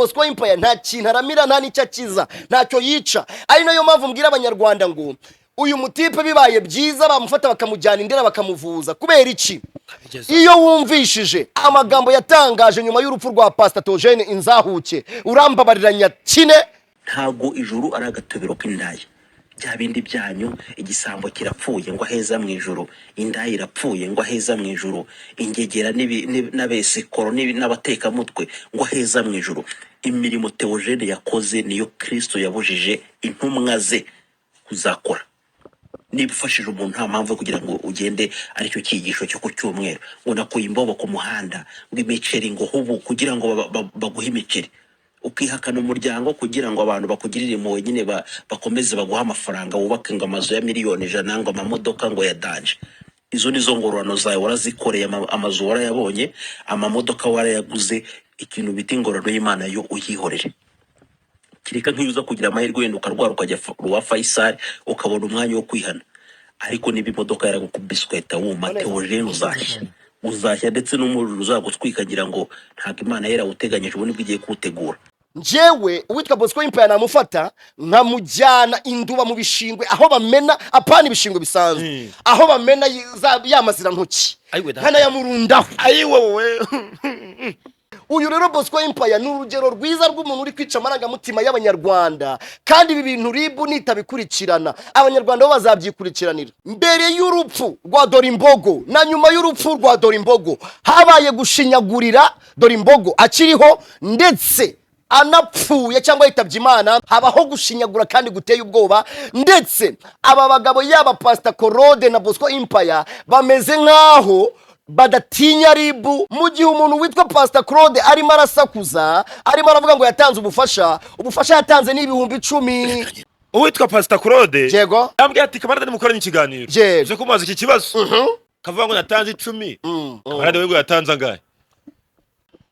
Bosco Empire nta kintu aramira, nta nicyo akiza, ntacyo yica. Ari nayo mpamvu mbwira abanyarwanda ngo uyu mutipe bibaye byiza bamufata bakamujyana Indera bakamuvuza. Kubera iki? Iyo wumvishije amagambo yatangaje nyuma y'urupfu rwa Pastor Theogene Inzahuke, urambabariranya kine. Ntago ijuru ari agatobero k'indaya. Bya bindi byanyu, igisambo kirapfuye ngo aheza mu ijuru, indaya irapfuye ngo aheza mu ijuru, ingegera n'abesekoro n'abateka mutwe ngo aheza mu ijuru. Imirimo Theogene yakoze niyo Kristo yabujije intumwa ze kuzakora. Niba ufashije umuntu nta mpamvu kugira ngo ugende aricyo cyigisho cyo ku cyumweru ngo nakuye imbobo ku muhanda ngo imiceri ngo hubu kugira ngo baguhe imiceri, ukihakana umuryango kugira ngo abantu bakugirire impuhwe nyine bakomeze baguha amafaranga wubake ngo amazu ya miliyoni 100 ngo amamodoka ngo ya danje. Izo nizo ngororano zawe warazikoreye, amazu warayabonye, amamodoka warayaguze. Ikintu biti ingororano y'Imana yo uyihorere. Kireka nk'uza kugira amahirwe wenda ukarwara ukajya wa Faisal ukabona umwanya wo kwihana, ariko niba imodoka yaragukubisweta wuma Theogene uzashya ndetse n'umuriro uzagutwikagira ngo ntabwo Imana yarawuteganyije ubu nibwo igiye kuwutegura. Njyewe uwitwa Bosco Empire namufata nkamujyana Induba mu bishingwe aho bamena apana ibishingwe bisanzwe, aho bamena yamazira ntoki hana yamurundaho. Ayiwe wowe Uyu rero Bosco Empire ni urugero rwiza rw'umuntu uri kwica amarangamutima y'abanyarwanda, kandi ibi bintu ribu nitabikurikirana abanyarwanda bo bazabyikurikiranira. Mbere y'urupfu rwa Dorimbogo na nyuma y'urupfu rwa Dorimbogo habaye gushinyagurira Dorimbogo akiriho ndetse anapfuye cyangwa yitabye Imana, habaho gushinyagura kandi guteye ubwoba. Ndetse aba bagabo yaba Pastor Claude na Bosco Empire bameze nkaho badatinya ribu. Mu gihe umuntu witwa Pastor Claude arimo arasakuza, arimo aravuga ngo yatanze ubufasha yatanze ni 10,000. Uwitwa Pastor Claude Yego yambwiye ati kamarade nimukoranye ikiganiro je kumaza iki kibazo kavuga ngo natanze 10. Kamarade wego yatanze angahe?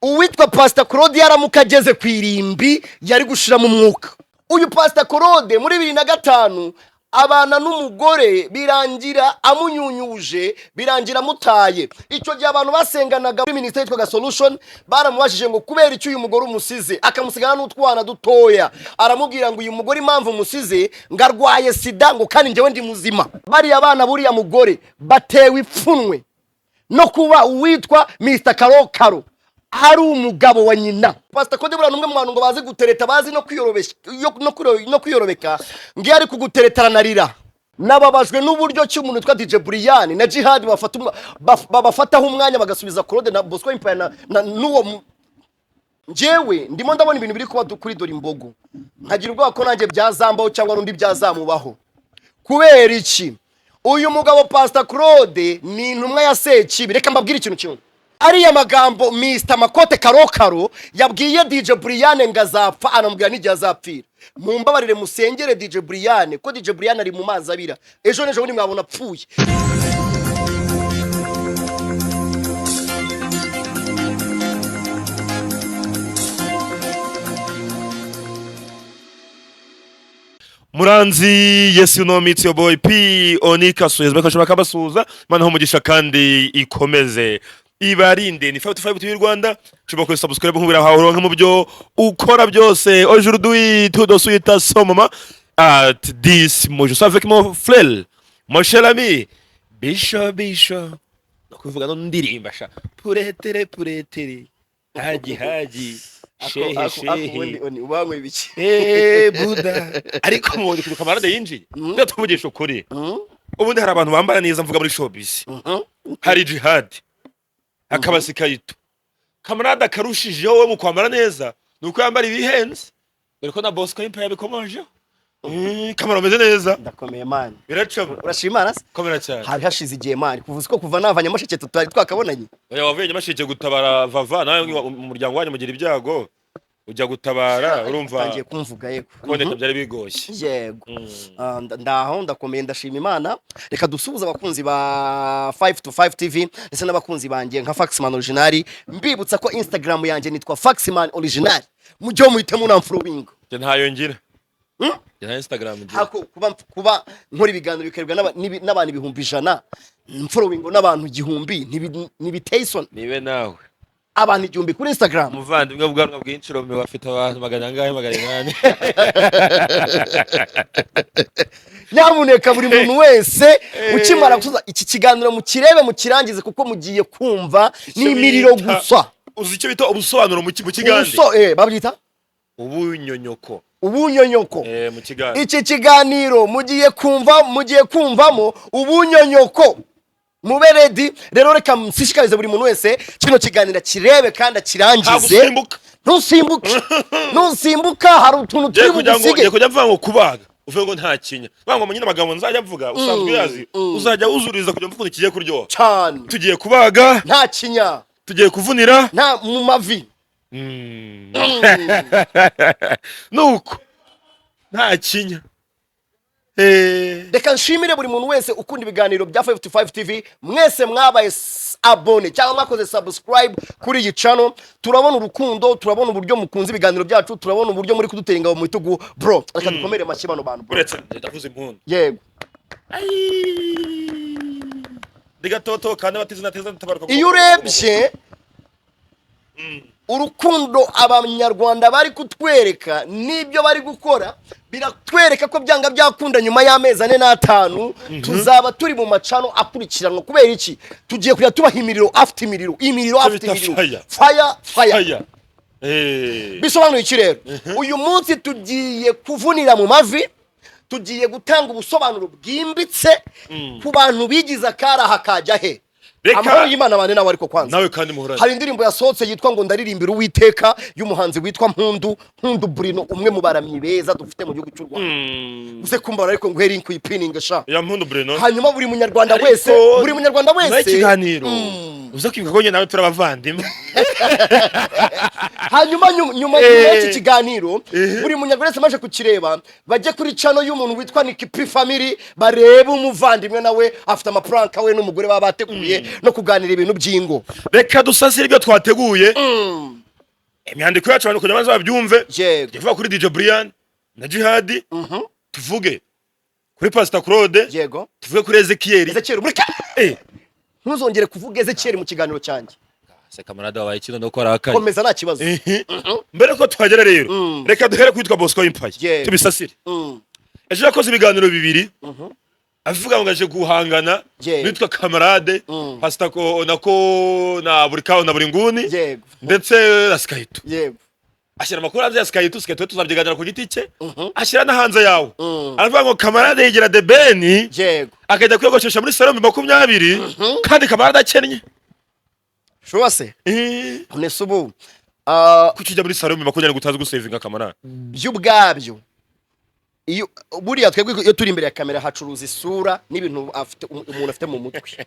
Uwitwa Pastor Claude yaramukageze kwirimbi yari gushira mu mwuka. Uyu Pastor Claude muri 2005 abana n'umugore birangira amunyunyuje, birangira mutaye. Icyo gihe abantu basenganaga muri ministry yitwa Solution baramubashije ngo kubera icyo uyu mugore umusize, akamusigana n'utwana dutoya. Aramubwira ngo uyu mugore impamvu umusize ngarwaye sida ngo kandi njyewe ndi muzima. Bari abana buriya mugore batewe ipfunwe no kuba uwitwa Mr. Karokaro ari umugabo wa nyina. Pastor Claude bura numwe mu bantu ngo bazi gutereta, bazi no kwiyorobesha no kwiyorobeka, ngiye ari kugutereta ranarira. Nababajwe n'uburyo cy'umuntu witwa DJ Brian na Jihad babafataho umwanya bagasubiza Claude na Bosco Empire na nuwo. Njyewe ndimo ndabona ibintu biri kuba kuri Dorimbogo, nkagira ubwoba ko nanjye byazambaho cyangwa rundi byazamubaho. Kubera iki? Uyu mugabo Pastor Claude ni intumwa ya Sekibi. Reka mbabwire ikintu kimwe. Ariya magambo Mr. Makote Karokaro yabwiye DJ Brian ngazapfa, anamubwira n'igihe azapfira. Mumbabarire musengere DJ Brian ko DJ Brian ari mu mazi abira. Ejo nejo bundi mwabona apfuye. Muranzi, yes you know me, it's your boy P Onika Suez bakashobora kabasuza mana ho mugisha kandi ikomeze ibarinde. Ni 55 TV Rwanda, chuma ko subscribe nkubira hawo nka mu byo ukora byose. Aujourd'hui tout de suite à ce moment at this moi je suis avec mon frère, mon cher ami Bisho kuvuga no ndirimba sha puretere haji shehe ubanywe ibiki Buda ariko mundi ku kamarade yinjiye ndatuvugisha ukuri. Ubundi hari abantu bambara neza mvuga muri showbiz, hari Jihad akaba Sikayito. Kamarade akarushije wowe mu kwambara neza nuko yambara ibihenze, dore ko na Bosco Empire yabikomoje. Kamera umeze neza, ndakomeye man, biracamo urashimana se kamera cyane. Hari hashize igihe man, kuvuze ko kuva navanye amasheke tutari twakabonanye. Oya wavenye amasheke gutabara vava nawe umuryango wanyu mugira ibyago ujya gutabara, urumva ngiye kumvuga yego kuboneka byari bigoshye. Yego ndaho ndakomeye ndashima Imana. Reka dusubiza abakunzi ba 5to5 TV ndetse n'abakunzi banjye nka Faxman Original, mbibutsa ko Instagram yanjye nitwa Faxman Original, mujye muhitemo na following. Je ntayo ngira ya Instagram ngira hako kuba nkora ibiganiro bikarebwa n'abantu 100,000 following n'abantu 1000 ntibiteye isoni. nibe nawe abantu 1000 kuri Instagram. umuvandimwe bwanwa bw'inshuro bafite abantu magana angahe magana inani. Nyamuneka buri muntu wese ukimara gusoza iki kiganiro mukirebe mukirangize kuko mugiye kumva n'imiriro gusa. Uzi icyo bita ubusobanuro mu kigande? Babyita ubunyonyoko. Ubunyonyoko. Mu kigande. Iki kiganiro mugiye kumvamo ubunyonyoko. Mube ready rero, reka msishikarize buri muntu wese kino kiganiro kirebe kandi akirangize. Ntusimbuka hari utuntu turi bugusige. Je kujya mvuga ngo kubaga uvuga ngo nta kinya bangwa mu nyine amagambo nzajya mvuga usanzwe yazi uzajya uzuriza kujya mvuga ikigiye kuryoha cyane. Tugiye kubaga nta kinya, tugiye kuvunira nta mu mavi. Nuko nta kinya. Reka nshimire buri muntu wese ukunda ibiganiro bya 525 TV. Mwese mwabaye abone cyangwa mwakoze subscribe kuri iyi channel. Turabona urukundo, turabona uburyo mukunze ibiganiro byacu, turabona uburyo muri kudutenga mu bitugu bro. Reka dukomere mashibano bantu bro. Uretse ndavuze impundu. Yego. Digatoto kandi batizina tabaruka. Iyo urebye urukundo abanyarwanda bari kutwereka n'ibyo bari gukora biratwereka ko byanga byakunda nyuma y'amezi 4 5 tuzaba turi mu macano akurikiranwa. Kubera iki? Tugiye kuya tubaha imiriro afite imiriro, imiriro afite imiriro, fire. Bisobanuye iki rero? Uyu munsi tugiye kuvunira mu mavi, tugiye gutanga ubusobanuro bwimbitse ku bantu bigize akaraha kajya he. Amahoro y'Imana bane nawe ariko kwanza. Nawe kandi muhorane. Hari indirimbo yasohotse yitwa ngo ndaririmbira Uwiteka y'umuhanzi witwa Mpundu Bruno, umwe mu baramyi beza dufite mu gihugu cy'u Rwanda. Uze kumva ariko ngo heri kuyipininga sha. Ya Mpundu Bruno. Hanyuma buri munyarwanda wese Nawe kiganiro. Uza kwibuka ko nawe turabavandimwe. Hanyuma nyuma y'iki kiganiro buri munyarwanda wese maje kukireba bajye kuri channel y'umuntu witwa Nick P Family bareba umuvandimwe nawe afite amapranka we n'umugore baba bateguye no kuganira ibintu by'ingo. Reka dusasire ibyo twateguye. Imyandiko yacu abantu kugira babyumve. Tuvuga kuri DJ Brian na Jihad. Tuvuge kuri Pastor Claude. Yego. Tuvuge kuri Ezekiel. Ntuzongere kuvuga Ezekiel mu kiganiro cyanjye. Se kamarada wabaye kino ndokora akari. Komeza nta kibazo. Mbere ko twagera rero. Reka duhere kwitwa Bosco Empire. Tubisasire. Ejo yakoze ibiganiro bibiri. Avuga ngo aje guhangana bitwa kamarade Pastor nako na burikaho na buringuni ndetse na Skyto. Yego. Ashyira amakuru hanze ya Skyto tuzabyiganira ku giti cye. Ashyira na hanze yawo. Aravuga ngo kamarade yigira de Beni. Yego. Akajya kwiyogoshesha muri salon 20 kandi kamarade akennye. Shobase. Nese ubu kukijya muri salon 20 gutazi gusavinga kamarade. By'ubwabyo. Iyo buriya twebwe iyo turi imbere ya kamera hacuruza isura n'ibintu afite umuntu afite mu mutwe.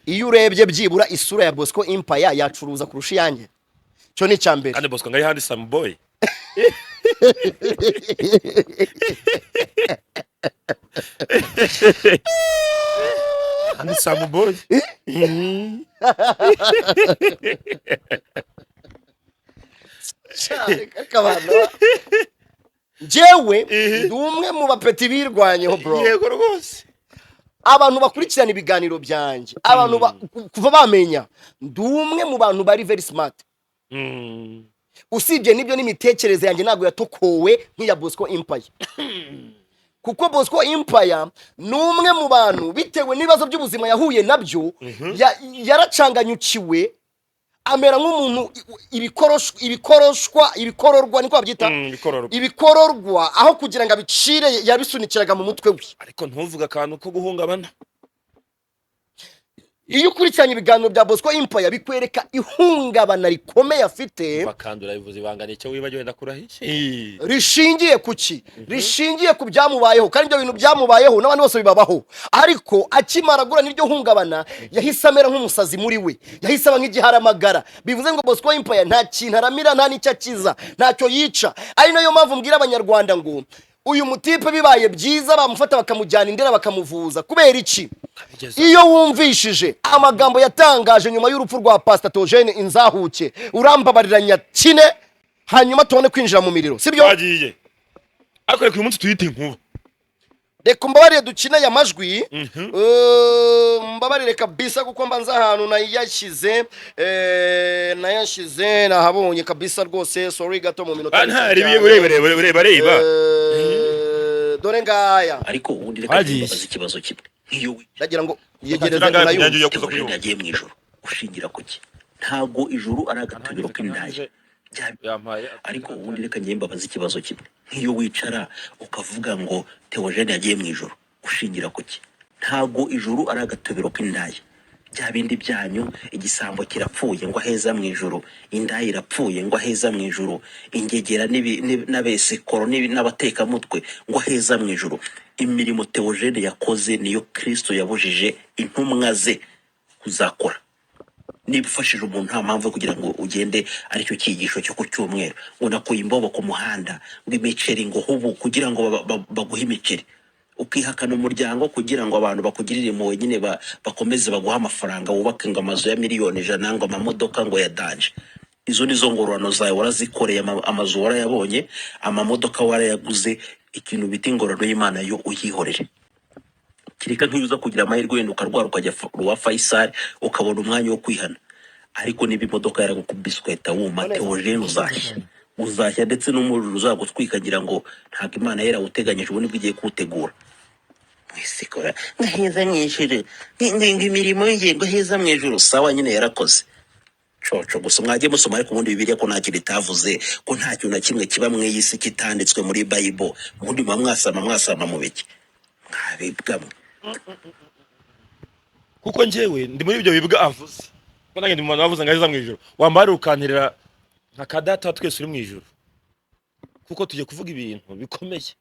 Iyo urebye byibura isura ya Bosco Empire yacuruza kurusha yanjye. Cyo ni cyambere. Kandi Bosco ngari handi some boy. Handi some boy. Kabana. Jewe ndumwe mu bapeti birwanyeho bro. Yego rwose. Abantu bakurikirana ibiganiro byanjye, abantu kuva bamenya ndumwe mu bantu bari very smart. Usibye nibyo n'imitekerereze yanjye nago yatokowe nk'iya Bosco Empire. Kuko Bosco Empire numwe mu bantu bitewe n'ibibazo by'ubuzima yahuye nabyo yaracanganyukiwe amera nk'umuntu ibikororwa niko babyita ibikororwa aho kugira ngo abicire yabisunikiraga mu mutwe we. Ariko ntuvuga akantu ko guhungabana. Iyo ukurikiranye ibiganiro bya Bosco Empire bikwereka ihungabana rikomeye afite. Bakandura bivuze ibangana icyo wibagiwe ndakurahishe. Rishingiye kuki? Rishingiye ku byamubayeho kandi ibyo bintu byamubayeho n'abandi bose bibabaho. Ariko akimara gura n'iryo hungabana yahise amera nk'umusazi muri we. Yahise aba nk'igiharamagara. Bivuze ngo Bosco Empire nta kintu aramira nta n'icyo akiza, ntacyo yica. Ari nayo mpamvu mbwira abanyarwanda ngo uyu mutipe bibaye byiza bamufata bakamujyana indera bakamuvuza. Kubera iki? Iyo wumvishije amagambo yatangaje nyuma y'urupfu rwa Pastor Theogene Inzahuke urambabariranya kine hanyuma tubone kwinjira mu miriro, sibyo? Bagiye. Ariko reka uyu munsi tuyite inkuba. reka mbabarire dukine aya majwi mbabarire kabisa kuko mbanza ahantu nayashyize nahabonye kabisa rwose sorry gato mu minota reba dore ngaya ariko ubundi reka mbabaze ikibazo kimwe nk'iyo ndagira ngo yegereze nayo Theogene yagiye mu ijuru ushingira ku ki ntago ijuru ari agatubiro k'indaya ariko ubundi reka mbabaze ikibazo kimwe nk'iyo wicara ukavuga ngo Theogene yagiye mu ijuru ushingira ku ki ntago ijuru ari agatubiro k'indaya bya bindi byanyu igisambo kirapfuye ngo aheza mu ijuru indaya irapfuye ngo aheza mu ijuru ingegera n'abesikoro n'abatekamutwe ngo aheza mu ijuru imirimo Theogene yakoze niyo Kristo yabujije intumwa ze kuzakora niba ufashije umuntu nta mpamvu kugira ngo ugende aricyo cyigisho cyo ku cyumweru ngo nakuye imbobo ku muhanda ngo imiceri ngo hubu kugira ngo baguhe imiceri ukihakana umuryango kugira ngo abantu bakugirire impuhwe nyine bakomeze baguha amafaranga wubake ngo amazu ya miliyoni 100 ngo amamodoka ngo ya danje izo nizo ngororano zawe warazikoreye amazu warayabonye amamodoka warayaguze ikintu bita ingororano y'Imana yo uyihorere kireka nk'uza kugira amahirwe wenda ukarwara ukajya wa Faisal ukabona umwanya wo kwihana ariko niba imodoka yaragukubisweta wuma Theogene uzashya ndetse n'umuriro uzagutwika ngira ngo ntabwo Imana yarawuteganyije ubu nibwo igiye kuwutegura mwisikora nkaheza mw'ijuru imirimo y'ingengo heza mw'ijuru sawa nyine yarakoze coco gusa mwagiye musoma ariko ubundi Bibiliya ko nta kintu itavuze ko nta kintu na kimwe kiba mw'iyi si kitanditswe muri Bible ubundi mwasama mu biki mwabibwamwe kuko njyewe ndi muri ibyo bibwa avuze ko nanjye ndi mu bantu bavuze ngo aheza mu ijuru wambara ukanterera nka kadata twese uri mu ijuru kuko tujye kuvuga ibintu bikomeye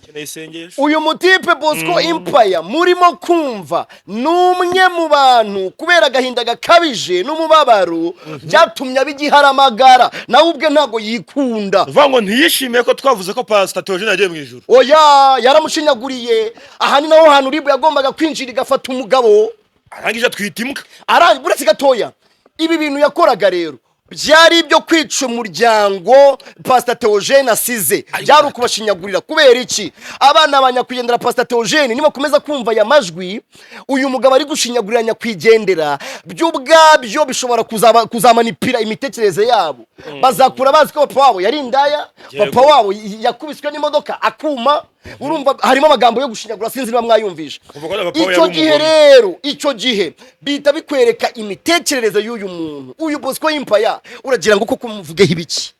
keneye isengesho uyu mutipe Bosco Empire murimo kumva numwe mu bantu kubera agahinda gakabije n'umubabaro byatumye abigiharamagara nawe ubwe ntago yikunda uvuga ngo ntiyishimiye ko twavuze ko Pastor Theogene yagiye mu ijuru oya yaramushinyaguriye aha ni naho hantu ribu yagombaga kwinjira igafata umugabo arangije atwita imbwa buretse gatoya ibi bintu yakoraga rero byari ibyo kwica umuryango Pastor Theogene asize byari ukubashinyagurira kubera iki abana banyakwigendera Pastor Theogene niba komeza kumva ya majwi uyu mugabo ari gushinyagurira nyakwigendera by'ubwabyo bishobora kuzamanipira imitekerereze yabo bazakura bazi ko papa wabo yari indaya papa wabo yakubiswe n'imodoka akuma urumva harimo amagambo yo gushinyagura sinzi niba mwayumvisha icyo gihe bita bikwereka imitekerereze y'uyu muntu uyu Bosco Empire uragira ngo koko muvugeho ibiki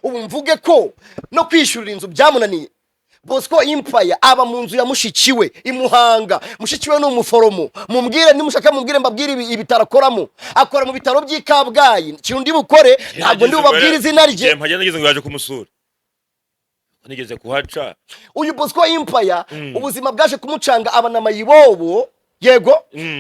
ubu mvuge ko no kwishyurira inzu byamunaniye Bosco Empire aba mu nzu ya mushikiwe imuhanga mushikiwe no umuforomo mumbwire nimushaka mumbwire mbabwire ibitarakoramo akora mu bitaro by'Ikabgayi kintu ndi bukore ntabwo ndi bubabwire izina rye mpajya nageze ngo yaje kumusura nigeze kuhaca uyu Bosco Empire ubuzima bwaje kumucanga abanama yibobo yego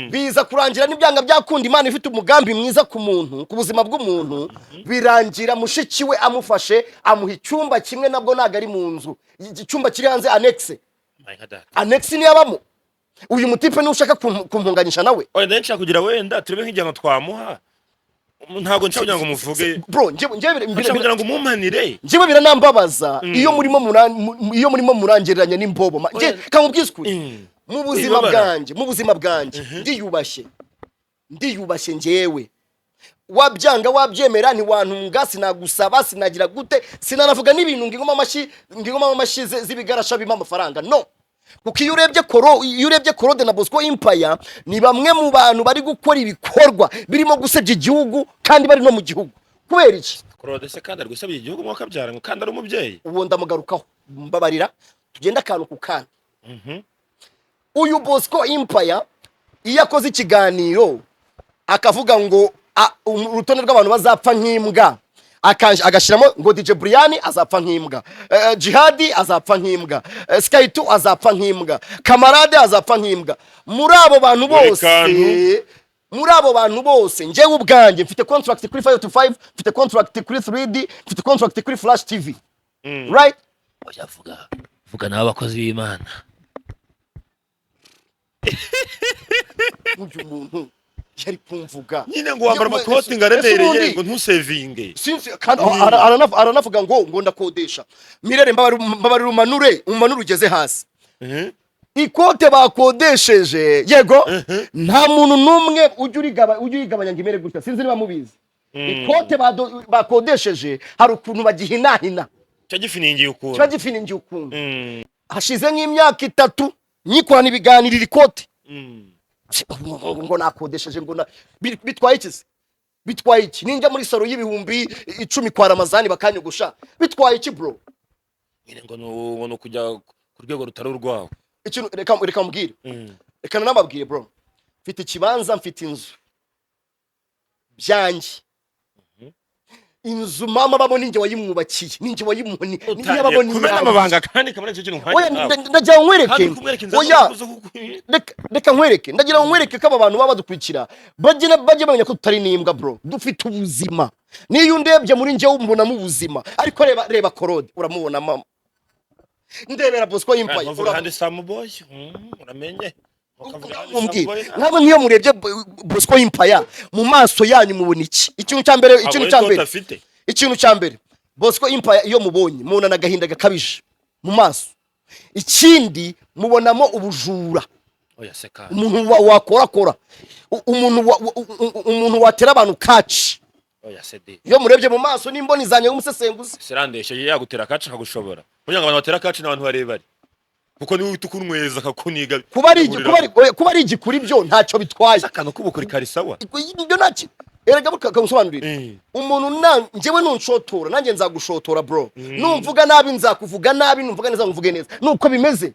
biza kurangira n'ibyanga byakunda Imana ifite umugambi mwiza ku muntu ku buzima bw'umuntu birangira mushikiwe amufashe amuha icyumba kimwe nabwo naga ari mu nzu icyumba kiri hanze annexe ni yabamo uyu mutipe ni ushaka kumpunganyisha nawe oya nshaka kugira wenda turebe nk'ijyana twamuha ntago nshaka kugira ngo muvuge bro nshaka kugira ngo mumpanire njyewe biranambabaza iyo murimo murangereranya n'imbobo kamubwisukuri mu buzima bwanjye ndiyubashye njyewe wabyanga wabyemera ntiwantunga sinagusaba sinagira gute sinanavuga n'ibintu ngingoma amashyi z'ibigarasha bima amafaranga no kuko iyo urebye Korode na Bosco Empire ni bamwe mu bantu bari gukora ibikorwa birimo gusebya igihugu kandi bari no mu gihugu kubera iki Korode se kandi ari gusebya igihugu mwaka byara ngo kandi ari umubyeyi uwo ndamugarukaho mbabarira tugenda akantu ku kandi uyu Bosco Empire iyo akoze ikiganiro akavuga ngo urutonde rw'abantu bazapfa nk'imbwa agashyiramo ngo DJ Brian azapfa nk'imbwa Jihadi azapfa nk'imbwa Sky2 azapfa nk'imbwa Kamarade azapfa nk'imbwa muri abo bantu bose njyewe ubwanjye mfite contract kuri 5 mfite contract kuri 3D mfite contract kuri Flash TV right vuga nawe abakozi b'Imana uyu muntu yari kumvuga nyine ngo wambara amakoti ngaremereye ngo ntusevinge kandi aranavuga ngo ndakodesha mirere mbabarira umanure ugeze hasi ikote bakodesheje yego nta muntu n'umwe ujya urigabanya ngo imere gutya sinzi niba mubizi ikote bakodesheje hari ukuntu bagihinahina cyagifiningiye ukuntu kiba gifiningiye ukuntu hashize nk'imyaka 3 nyikorana ibiganirira ikote ngo nakodesheje ngo bitwaye iki bitwaye iki ninjya muri salo y'ibihumbi 10 kwa Ramazani bakanyugusha bitwaye iki bro nyine ngo no kujya ku rwego rutari urwaho ikintu reka mbwire reka namabwire bro mfite ikibanza mfite inzu byanjye inzu mama babona ninjye wayimwubakiye ninjye wayimuhoni ninjye babona kumena amabanga kandi kamara cyo kintu oya ndagira nkwereke oya reka nkwereke ndagira nkwereke ko aba bantu baba badukurikira bajye bamenya ko tutari nimbwa bro dufite ubuzima niyo ndebye muri njye umbona mu buzima ariko reba Korode uramubona mama ndebera Bosco Empire urahande Samuboy uramenye ntabwo nkiyo murebye Bosco Empire mu maso yanyu mubona iki ikintu cya mbere Bosco Empire iyo mubonye mubona nagahinda gakabije mu maso ikindi mubonamo ubujura oya seka umuntu wakorakora umuntu watera abantu kaci oya sede iyo murebye mu maso n'imboni zanye umusesenguzi sirandeshe yagutera kaci akagushobora kugira ngo abantu batera kaci n'abantu barebare kuko niwe utukunweza akakuniga kuba ari igikuri byo ntacyo bitwaye akano kubukuri kari sawa ibyo naki erega bukamusobanurira umuntu njyewe nunshotora nanjye nzagushotora bro numvuga nabi nzakuvuga nabi numvuga neza nkuvuge neza nuko bimeze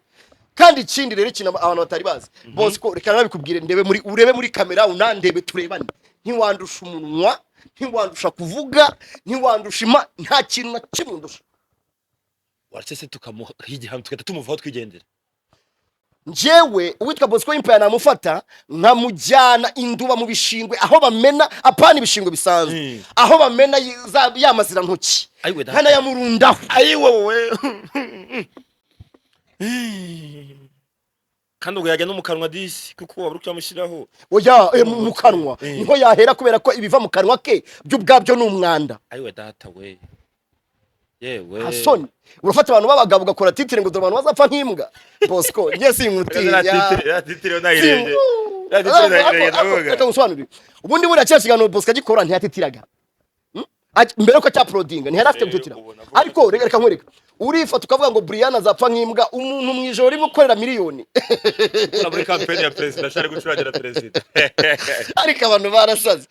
kandi ikindi rero ikintu abantu batari bazi Bosco reka nabikubwire urebe muri kamera unandebe turebane ntiwandusha umunwa ntiwandusha kuvuga ntiwandusha nta kintu na kimwe ndusha waretse tukamuha igihano tukata tumuvaho twigendera njyewe uwitwa Bosco Empire namufata nkamujyana induba mu bishingwe aho bamena apana ibishingwe bisanzwe aho bamena yamazira ntoki hana yamurundaho wowe kandi ubwo yajya no mu kanwa disi kuko wabura ukamushyiraho oya mu kanwa niho yahera kubera ko ibiva mu kanwa ke byo ubwabyo ni umwanda data we yewe hasoni urafata abantu babagabo ugakora titire ngo dore abantu bazapfa nk'imbwa Bosco njye sinkutinya titire nayirenge reka ngusobanurire ubundi buriya cya kiganiro Bosco agikora ntiyatitiraga mbere ko cya prodinga ntiharafite gutitira ariko reka nkwereka urifata ukavuga ngo Brian azapfa nk'imbwa umuntu mu ijoro rimwe ukorera miliyoni muri campaign ya president ashari gucuragira president ariko abantu barasaze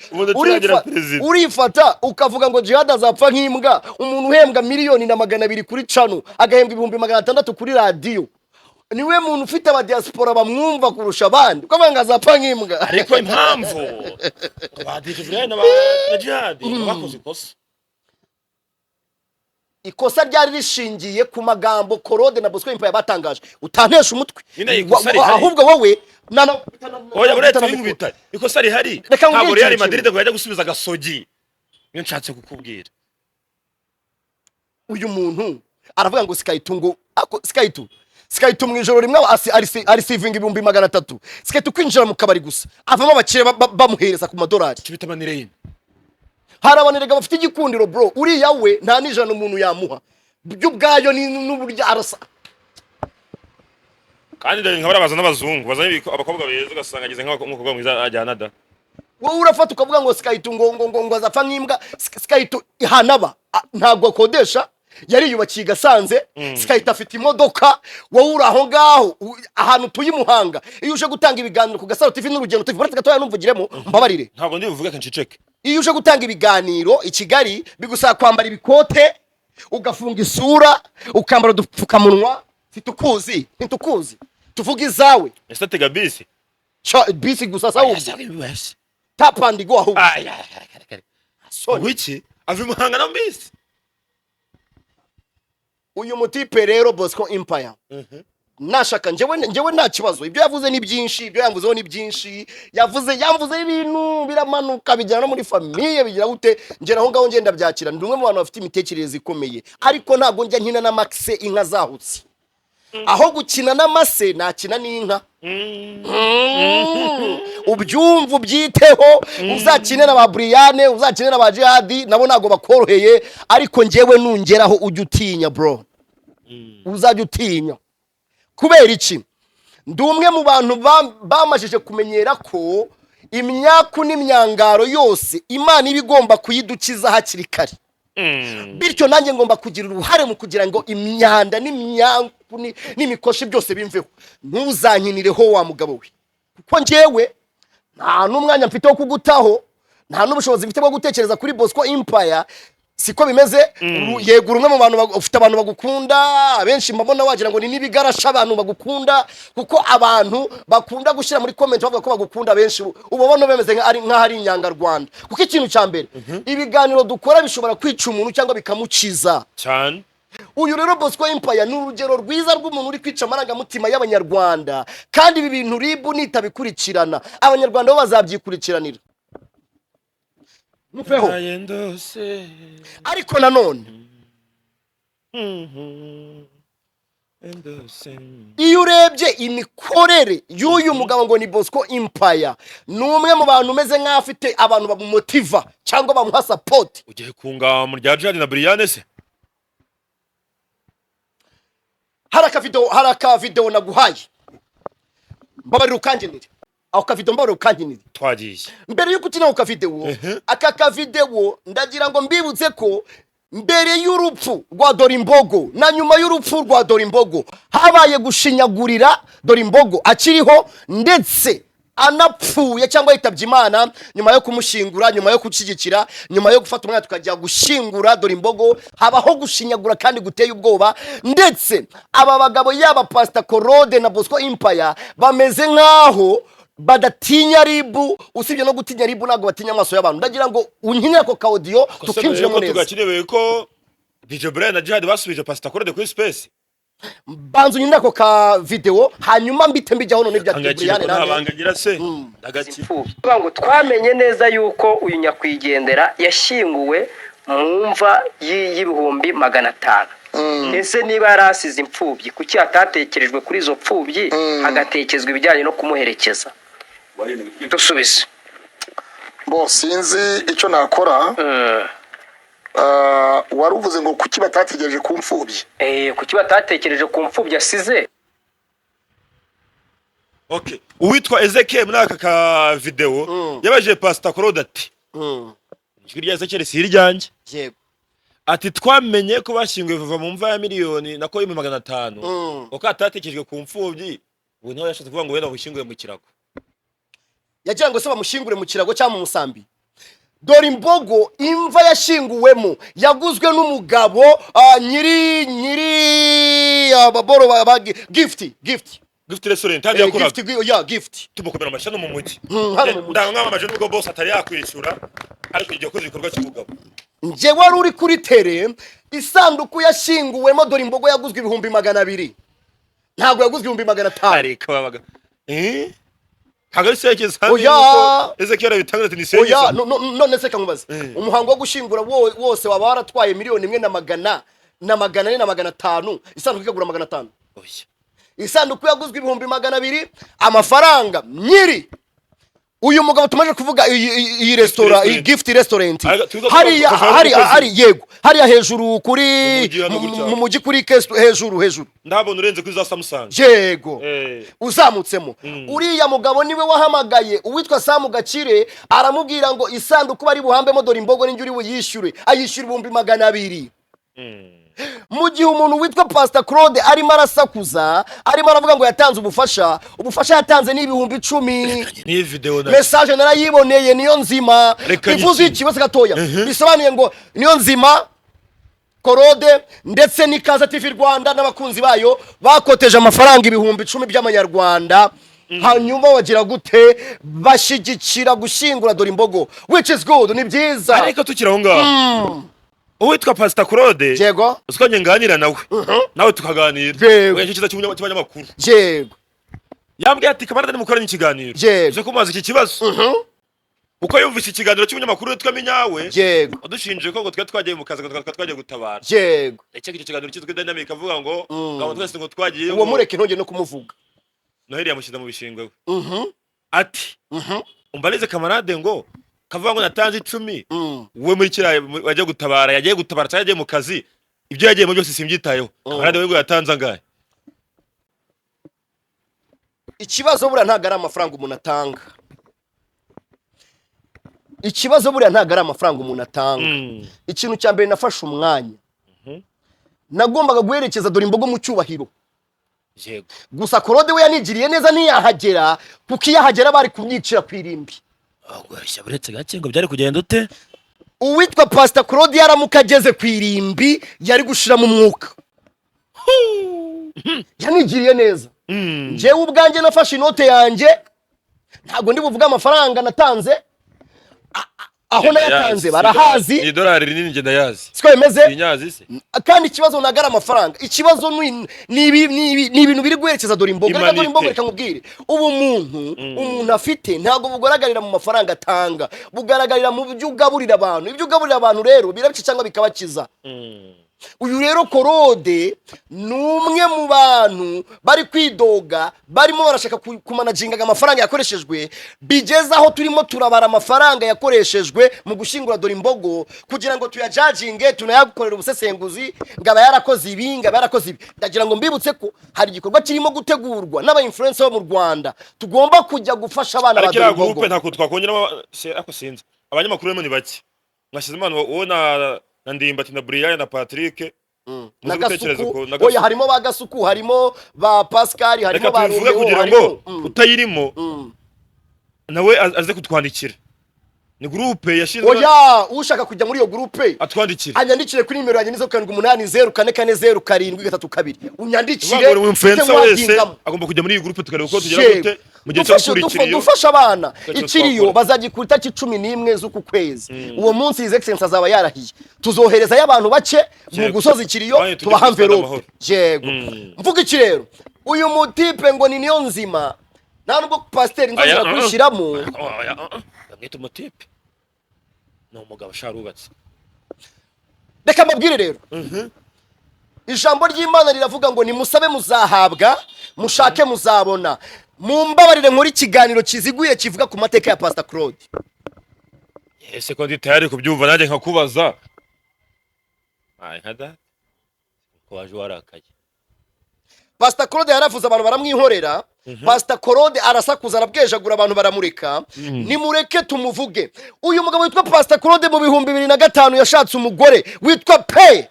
urifata ukavuga ngo Jihad azapfa nk'imbwa umuntu uhembwa miliyoni na 200 kuri channel agahembwa 600 kuri radio niwe muntu ufite aba diaspora bamwumva kurusha abandi ukavuga ngo azapfa nk'imbwa ariko impamvu badije Brian na Jihad bakoze ikosa ryari rishingiye ku magambo Korode na Bosco Empire batangaje utantesha umutwe ahubwo wowe oya buretse nkubita ikosa rihari ntabwo Real Madrid ngo yajya gusubiza Gasogi niyo nshatse kukubwira uyu muntu aravuga ngo Skytu mu ijoro rimwe ari saving 300 Skytu kwinjira mu kabari gusa avamo abakire bamuhereza ku madolari kibitamanire harabanirega bafite igikundiro bro uriya we nta nijana umuntu yamuha byo ubwayo n'uburyo arasa kandi ndari nkabarabaza n'abazungu bazanye abakobwa beza ugasanga agize nk'umukobwa mwiza ajyana da wowe urafata ukavuga ngo Skytu ngo azapfa nk'imbwa Skytu ihanaba ntabwo akodesha yari yubakiye Gasanze Skytu afite imodoka wowe uri aho ngaho ahantu tuyimuhanga iyo uje gutanga ibiganiro ku Gasaro TV n'urugendo TV baretse gatoya numvugiremo mbabarire ntabwo ndi buvuge kanciceke iyo uje gutanga ibiganiro i Kigali bigusaba kwambara ibikote ugafunga isura ukambara udupfukamunwa ntitukuzi tuvuga izawe ese tega bisi bisi gusa sawa tap and go aho wiki ave muhanga na bisi uyu mutipe rero Bosco Empire nashaka njyewe nta kibazo ibyo yavuze ni byinshi ibyo yamvuzeho ni byinshi yavuze ibintu biramanuka bijyana no muri famille bigira gute ngera aho ngaho ngenda byakira ndi umwe mu bantu bafite imitekerereze ikomeye ariko ntabwo njya nkina na Max inka zahutse aho gukina n'amase nakina n'inka ubyumva ubyiteho uzakine na ba Brian uzakine na ba Jihad nabo ntago bakoroheye ariko njyewe nungeraho ujye utinya bro uzajya utinya kubera iki? Ndi umwe mu bantu bamajije kumenyera ko imyaku n'imyangaro yose Imana iba igomba kuyidukiza hakiri kare. Bityo nanjye ngomba kugira uruhare mu kugira ngo imyanda n'imyanku n'imikoshi byose bimveho. Ntuzanyinireho wa mugabo we, kuko njyewe nta n'umwanya mfite wo kugutaho, nta n'ubushobozi mfite bwo gutekereza kuri Bosco Empire. Siko bimeze. Yego umwe mu bantu ufite abantu bagukunda, abenshi mbabona wagira ngo ni nibigarasha abantu bagukunda, kuko abantu bakunda gushyira muri comment bavuga ko bagukunda benshi ubona bemeze nk'ahari inyangarwanda. Kuko ikintu cya mbere, ibiganiro dukora bishobora kwica umuntu cyangwa bikamukiza cyane. Uyu rero Bosco Empire ni urugero rwiza rw'umuntu uri kwica amarangamutima y'abanyarwanda, kandi ibi bintu ribu nitabikurikirana abanyarwanda bo bazabyikurikiranira. Mufeho. Ariko nanone iyo urebye imikorere y'uyu mugabo ngo ni Bosco Empire, ni umwe mu bantu umeze nk'afite abantu bamumotiva cyangwa bamuha support. Ugiye kunga mu rya Jari na Brian se? Haraka video naguhaye, mbabarira ukangenire aho ka video, mbabarira ukangenire. Twagiye mbere yuko ukina ka video, aka video ndagira ngo mbibutse ko mbere y'urupfu rwa Dorimbogo na nyuma y'urupfu rwa Dorimbogo habaye gushinyagurira Dorimbogo akiriho, ndetse anapfuye cyangwa yitabye Imana. Nyuma yo kumushingura, nyuma yo kucigikira, nyuma yo gufata umwana tukajya gushingura Dorimbogo, habaho gushinyagura kandi guteye ubwoba. Ndetse aba bagabo yaba Pastor Claude na Bosco Empire bameze nkaho badatinya ribu, usibye no gutinya ribu ntabwo batinya amaso y'abantu. Ndagira ngo unkinire ko audio tukinjiremo neza. Tugakirewe ko DJ Brian na Jihad basubije Pastor Claude kuri space. Banzu unkinire ko ka video, hanyuma mbite mbijyaho none bya Brian nabangagira se ndagati. Ngo twamenye neza yuko uyu nyakwigendera yashyinguwe mu mva y'ibihumbi 500. Ese niba yarasize impfubyi, kuki atatekerejwe kuri izo pfubyi hagatekezwa ibijyanye no kumuherekeza? Dusubize. Bo sinzi icyo nakora. Waruvuze ngo kuki batategereje ku mfubyi? Kuki batatekereje ku mfubyi asize? Okay, uwitwa Ezekiel muri aka ka video yabaje Pastor Claude ati ijwi rya Ezekiel si iryanjye. Yego. Ati twamenye ko bashyinguye vuva mu mva ya miliyoni nako 500, uko atatekejwe ku mfubyi, ubu niho yashatse kuvuga ngo wenda bushyinguye mu kirago. Yagira ngo se bamushingure mu kirago cyangwa mu musambi. Dorimbogo imva yashinguwemo yaguzwe n'umugabo nyiri ababoro ba gift restaurant kandi yakora gift tumukomera amashano mu mujyi. Hano mu ndanga amaje n'ubwo boss atari yakwishura, ariko igiye koze igikorwa cy'umugabo. Nje wari uri kuri tere, isanduku yashinguwemo Dorimbogo yaguzwe 200,000, ntago yaguzwe 500. Ariko babaga Kagari sekeza oya Ezekiel bitanga ati ni sekeza. Oya none se kankubaza, umuhango wo gushingura wose waba waratwaye 1,100,000 isanduku ikagura 500. Oya isanduku yaguzwe 200,000 amafaranga nyiri uyu mugabo tumaje kuvuga iyi restaurant, iyi gift restaurant hari yego hariya hejuru kuri mu mujyi kuri hejuru ndabona urenze kuri za Samsung. Yego uzamutsemo uriya mugabo niwe wahamagaye uwitwa Samu Gakire, aramubwira ngo isanduku bari buhambemo Dorimbogo n'injye uri buyishyure, ayishyura 200,000. Mu gihe umuntu witwa Pastor Claude arimo arasakuza, arimo aravuga ngo yatanze ubufasha yatanze ni 10,000. Ni video na message narayiboneye niyo nzima, bivuze iki bose gatoya, bisobanuye ngo niyo nzima Claude ndetse n'Ikaza TV Rwanda n'abakunzi bayo bakoteje amafaranga 10,000 by'amanyarwanda. Hanyuma wagira gute bashigikira gushingura Dorimbogo, which is good, ni byiza. Ariko tukiraho ngaho uwitwa Pastor Claude, yego uskonye nganira nawe nawe tukaganira uyakiza cy'abanyamakuru. Yego yambwiye ati kamarade mukoranye ikiganiro, je kumaza iki kibazo uko yumvise ikiganiro cy'umunyamakuru twamenyawe. Yego adushinje ko twagiye mu kazi twagiye gutabara. Yego icyo kiganiro cyitwa Dynamic avuga ngo ngabo twese ngo twagiye uwo mureke ntonge no kumuvuga. Noheli yamushiza mu bishingwe ati umbaleze kamarade ngo kavuga ngo natanze 10 we muri kira wajya gutabara, yagiye gutabara cyangwa mu kazi, ibyo yagiye mu byose simbyitayeho. Kamarade we yatanze angahe? ikibazo buriya ntabwo ari amafaranga umuntu atanga, ikibazo buriya ntabwo ari amafaranga umuntu atanga. Ikintu cya mbere nafashe umwanya, nagombaga guherekeza dore imbogo mu cyubahiro. yego Gusa Claude we yanigiriye neza ntiyahagera, kuko iyo ahagera bari kumyicira ku irimbi. gushya buretse gake ngo byari kugenda ute? Uwitwa Pastor Claude yaramuka ageze ku irimbi yari gushiramo umwuka. Yanigiriye neza. Njyewe ubwanjye nafashe inote yanjye, ntabwo ndi buvuga amafaranga natanze, aho nayatanze barahazi. $1 rinini ngenda yazi. Siko bimeze. Inyazi se. Kandi ikibazo nagara amafaranga, ikibazo ni ibintu biri guherekeza dore imboga. Dore imboga reka nkubwire, ubu umuntu afite ntabwo bugaragarira mu mafaranga atanga, bugaragarira mu byo ugaburira abantu. Ibyo ugaburira abantu rero birabica cyangwa bikabakiza. Uyu rero Claude ni umwe mu bantu bari kwidoga, barimo barashaka kumanaginga amafaranga yakoreshejwe, bigeze aho turimo turabara amafaranga yakoreshejwe mu gushingura dore imbogo kugira ngo tuyajajinge, tunayakorera ubusesenguzi, ngaba yarakoze ibi, ngaba yarakoze ibi. Ndagira ngo mbibutse ko hari igikorwa kirimo gutegurwa n'aba influencer bo mu Rwanda, tugomba kujya gufasha abana ba dore imbogo. Groupe ntako twakongeramo ako sinzi. Abanyamakuru bemo ni bake. Mwashize imana wowe na Ndimbati na Brian na Patrick. Oya harimo ba Gasuku, harimo ba Pascal, harimo ba Ruvuga kugira ngo utayirimo nawe aze kutwandikira. Ni groupe yashizwe. Oya ushaka kujya muri iyo groupe atwandikire. Anyandikire kuri nimero yanjye 0780444032. Unyandikire. Uri influencer wese agomba kujya muri iyi groupe tukareba uko tugera gute mu gihe cyo kurikiriyo. Dufasha abana. Ikiriyo bazagikura 11 z'uku kwezi. Uwo munsi His Excellency azaba yarahiye. Tuzohereza y'abantu bake mu gusoza ikiriyo tubaha envelope. Yego. Mvuga iki rero? Uyu mutipe ngo ni niyo nzima. Nta nubwo pasteur nzongera kwishiramo. Mwita umutipe ni umugabo sharubatse. Reka mbabwire rero, ijambo ry'Imana riravuga ngo nimusabe muzahabwa, mushake muzabona. Mumbabarire nkuri ikiganiro kiziguye kivuga ku mateka ya Pastor Claude. Ese ko ndi tayari kubyumva nanjye nkakubaza. Nkada ko waje warakaye. Pastor Claude yaravuze abantu baramwihorera. Pastor Claude arasakuza arabwejagura abantu baramureka. Nimureke tumuvuge. Uyu mugabo witwa Pastor Claude mu 2005 yashatse umugore witwa Pe.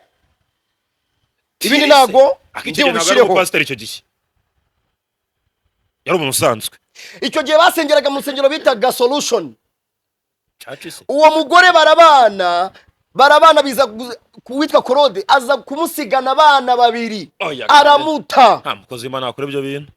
Ibindi nago ndi ubishireho pastor icyo gihe. Yari umuntu usanzwe. Icyo gihe basengeraga mu nsengero bitaga Solution. Chachise. Uwo mugore barabana biza witwa Claude aza kumusigana abana babiri. Aramuta. Nta mukozi Imana akora ibyo bintu.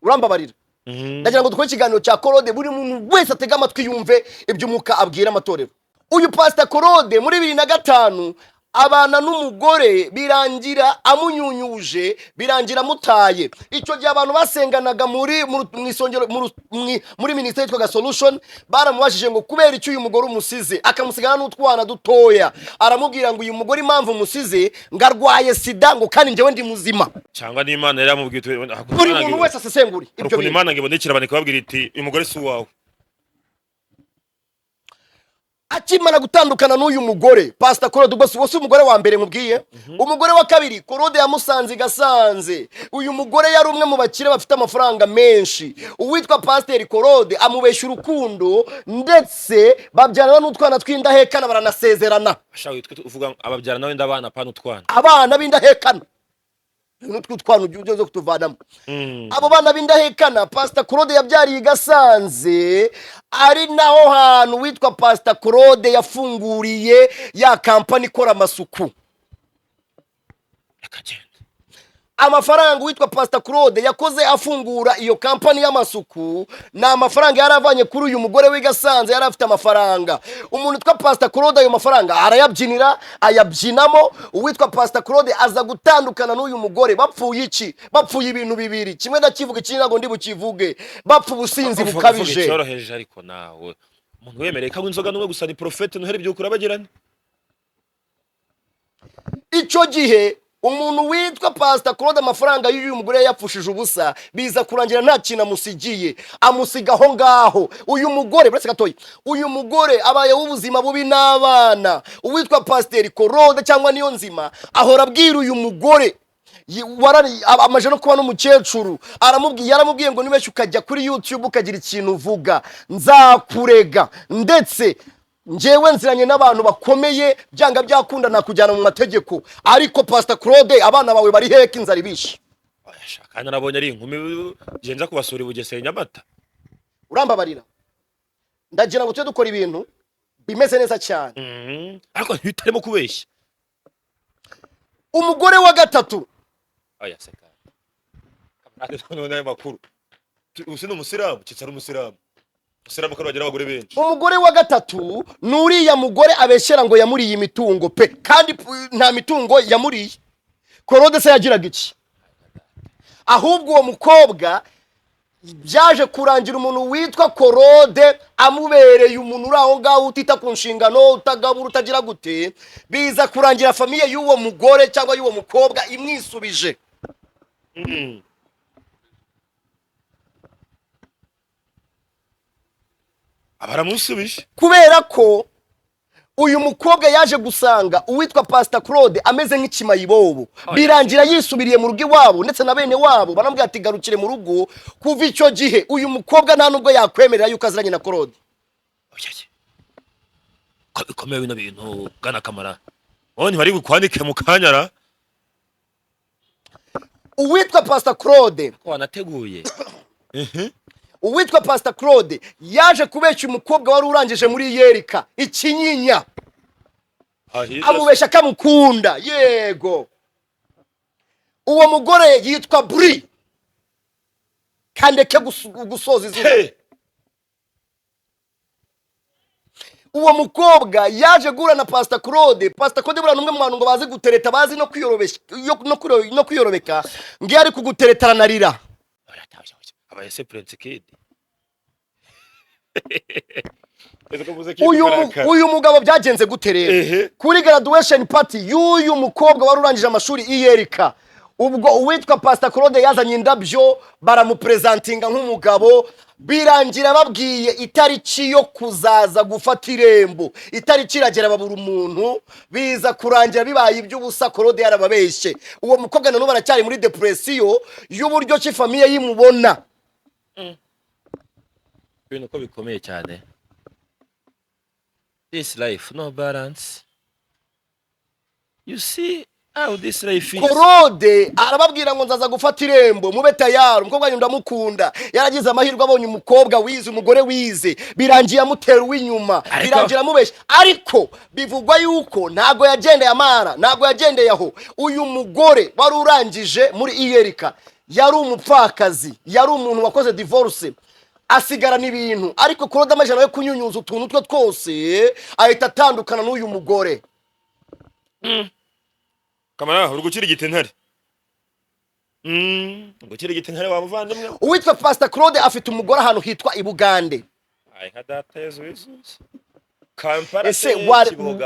Urambabarira. Ndagira ngo dukore ikiganiro cya Claude buri muntu wese atega amatwi yumve ibyo umuka abwira amatorero. Uyu Pastor Claude muri 2005 abana n'umugore birangira amunyunyuje, birangira mutaye. Icyo gihe abantu basenganaga muri ministeri yitwa Solution baramubajije ngo kubera icyo uyu mugore umusize, akamusigana n'utwana dutoya. Aramubwira ngo uyu mugore impamvu umusize ngarwaye sida ngo kandi njyewe ndi muzima. Cyangwa n'Imana yari amubwiye buri muntu wese asesenguri ibyo bintu. Imana ngibonekira abanika babwira iti uyu mugore si uwawe. Akimara gutandukana n'uyu mugore Pastor Claude wose umugore wa mbere nkubwiye, umugore wa kabiri Claude yamusanze Gasanze. Uyu mugore yari umwe mu bakire bafite amafaranga menshi. Uwitwa Pastor Claude amubeshya urukundo ndetse babyarana n'utwana tw'indahekana baranasezerana. Ashaka uvuga ababyarana nawe ndabana pana utwana. Abana b'indahekana. N'utwana ujye zo kutuvanamo. Abo bana b'indahekana Pastor Claude yabyariye Gasanze, ari naho hantu witwa Pastor Claude yafunguriye ya kampani ikora amasuku. Amafaranga witwa Pastor Claude yakoze afungura iyo kampani y'amasuku na amafaranga yaravanye kuri uyu mugore w'igasanze. Yari afite amafaranga. Umuntu witwa Pastor Claude ayo mafaranga arayabyinira, ayabyinamo. Uwitwa Pastor Claude aza gutandukana n'uyu mugore. Bapfuye iki? Bapfuye ibintu bibiri. Kimwe ndakivuga ikindi ntago ndi bukivuge. Bapfu businzi bukabije. Cyoroheje ariko nawe umuntu wemereye ko inzoga n'umwe gusa ni profete noheri byukura bagirana. Icyo gihe umuntu witwa Pastor Claude amafaranga y'uyu mugore yapfushije ubusa, biza kurangira nta kintu amusigiye, amusigaho ngaho. Uyu mugore buretse gatoya, uyu mugore abaye ubuzima bubi n'abana. Uwitwa Pastor Claude cyangwa niyo nzima ahora abwira uyu mugore amaje no kuba n'umukecuru, yaramubwiye ngo nibeshye ukajya kuri YouTube ukagira ikintu uvuga nzakurega, ndetse njyewe nziranye n'abantu bakomeye, byanga byakunda nakujyana mu mategeko, ariko Pastor Claude abana bawe bari heke inzara ibishe. kandi nabonye ari inkumi genza kubasura i Bugesera Nyamata. Urambabarira, ndagira ngo tujye dukora ibintu bimeze neza cyane. Ariko ntibitarimo kubeshya. Umugore wa gatatu, Oya seka. None makuru. Usi n'umusiramu, kitari umusiramu. Umusiramu kandi bagira abagore benshi. umugore wa gatatu nuriya mugore abeshyera ngo yamuriye imitungo pe, kandi nta mitungo yamuriye. Claude se yagiraga iki? Ahubwo uwo mukobwa byaje kurangira umuntu witwa Claude amubereye umuntu uri aho ngaho utita ku nshingano, utagabura, utagira gute, biza kurangira famiye y'uwo mugore cyangwa y'uwo mukobwa imwisubije. Abaramusubije Kubera ko uyu mukobwa yaje gusanga uwitwa Pastor Claude ameze nk'ikimayibobo, birangira yisubiriye mu rugo iwabo, ndetse na bene wabo baramubwira ati garukire mu rugo. Kuva icyo gihe uyu mukobwa nta nubwo yakwemerera yuko aziranye na Claude. Ko bikomeye bino bintu Bwana Kamara. Oni bari bukwandike mu kanyara. Uwitwa Pastor Claude, Ko wanateguye. uwitwa Pastor Claude yaje kubeshya umukobwa wari urangije muri Yerika Ikinyinya, amubeshya kamukunda. Yego, uwo mugore yitwa Bri, kandeke gusoza izina. Uwo mukobwa yaje gura na Pastor Claude. Pastor Claude bura numwe mu bantu ngo bazi gutereta, bazi no kwiyorobesha, no kwiyorobeka, ngiye ari kugutereta ranarira. Abayese Prince Kid. Uyu mugabo byagenze gute rero? Kuri graduation party y'uyu mukobwa wari urangije amashuri iyerika, ubwo uwitwa Pastor Claude yazanye indabyo baramupresentinga nk'umugabo, birangira babwiye itariki yo kuzaza gufata irembo. Itariki iragera babura umuntu, biza kurangira bibaye iby'ubusa. Claude yarababeshye. Uwo mukobwa nano baracyari muri depression y'uburyo ki famiye yimubona. Ibintu ko bikomeye cyane. This life no balance. You see how this life is. Claude arababwira ngo nzaza gufata irembo, mube tayari. Umukobwa wanyu ndamukunda, yaragize amahirwe abonye umukobwa wize, umugore wize, birangiye amutera uw'inyuma, birangira amubeshya. Ariko bivugwa yuko ntago yagendeye amara, ntago yagendeye aho. Uyu mugore wari urangije muri Iyerika yari umupfakazi, yari umuntu wakoze divorce, asigarana ibintu. Ariko Claude amajana yo kunyunyuza utuntu twe twose ahita atandukana n'uyu mugore. Kamara uri gukira igitentare. Gukira igitentare wa muvandimwe. Uwitwa Pastor Claude afite umugore ahantu hitwa Ibugande. Ai hadata Yesu. Kampara Ese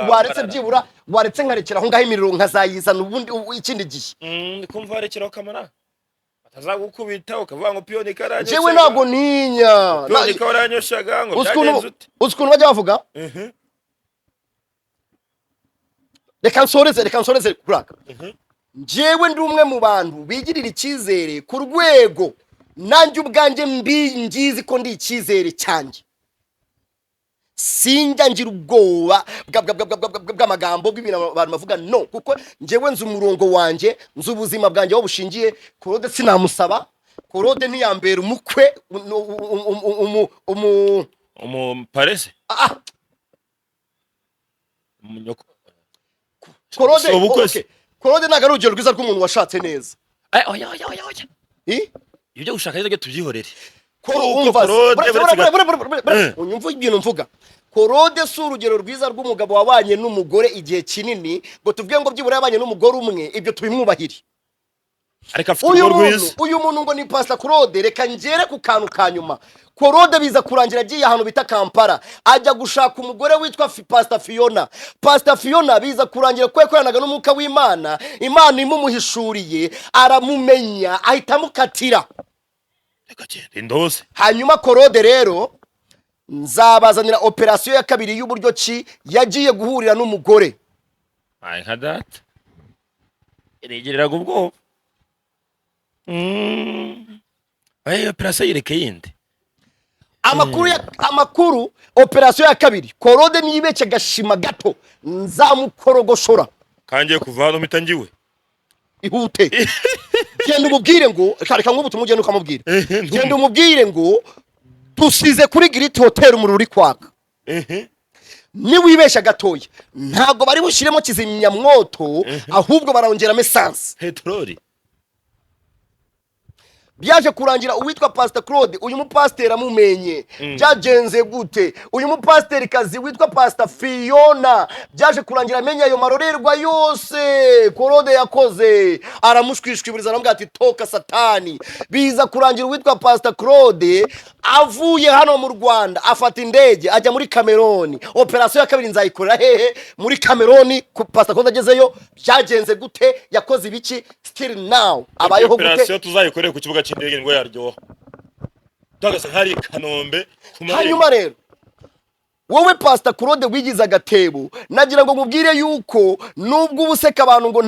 waretse byibura, waretse nkarekera aho ngaho imiriro nkazayizana ubundi ikindi gihe. Kumva arekeraho Kamara. Atazagukubita ukavuga ngo piyoni karanye. Jewe ntabwo ninya. Piyoni karanyoshaga ngo byagenze ute? Ukuntu bajya bavuga? Reka nsoreze kuraka. Jewe ndi umwe mu bantu bigirira icyizere ku rwego nanjye ubwanjye ngizi ko ndi icyizere cyanjye. Sinjya ngira ubwoba bw'amagambo bw'ibintu abantu bavuga, no, kuko njyewe nzi umurongo wanjye, nzi ubuzima bwanjye aho bushingiye. Claude sinamusaba, Claude ntiyambera umukwe parese. Claude ntago ari urugero rwiza rw'umuntu washatse neza. Oya. Ibyo gushaka rero tubyihorere. Unyumva ibintu mvuga. Claude si urugero rwiza rw'umugabo wabanye n'umugore igihe kinini ngo tuvuge ngo byibura yabanye n'umugore umwe, ibyo tubimwubahire. Ariko afite urugo rwiza. Uyu muntu ngo ni Pastor Claude. Reka ngere ku kantu ka nyuma. Claude biza kurangira agiye ahantu bita Kampala, ajya gushaka umugore witwa Pastor Fiona. Pastor Fiona biza kurangira ko yakoranaga n'umwuka w'Imana, Imana imumuhishuriye, aramumenya, ahita amukatira. Hanyuma Claude rero nzabazanira operasiyo ya kabiri y'uburyo ki yagiye guhurira n'umugore. Ai hadata. Iregereraga ubwoba. operasiyo yireke yindi. Amakuru operasiyo ya kabiri Korode niyibeshye gashima gato nzamukorogoshora Kangiye kuva hano mpita ngiwe. ihute genda umubwire ngo reka nk'ubutumwa ugenda ukamubwira genda umubwire ngo dusize kuri Giriti Hotel umuriro uri kwaka niwibeshya gatoya ntabwo bari bushyiremo kizimyamwoto ahubwo barongeramo esanse Petroli. byaje kurangira uwitwa Pastor Claude uyu mupasiteri amumenye byagenze gute uyu mupasiteri kazi witwa Pastor Fiona byaje kurangira amenya ayo marorerwa yose Claude yakoze aramushwishwiburiza aramubwira ati toka satani biza kurangira uwitwa Pastor Claude avuye hano mu Rwanda afata indege ajya muri Cameroon operasiyo ya kabiri nzayikorera hehe muri Cameroon Pastor Claude agezeyo byagenze gute yakoze ibiki still now abayeho gute operasiyo tuzayikorera ku kibuga cy'indege ngo yaryoha twagasa hari Kanombe hanyuma rero wowe Pastor Claude wigize agatebo nagira ngo mubwire yuko nubwo ubuseka abantu ngo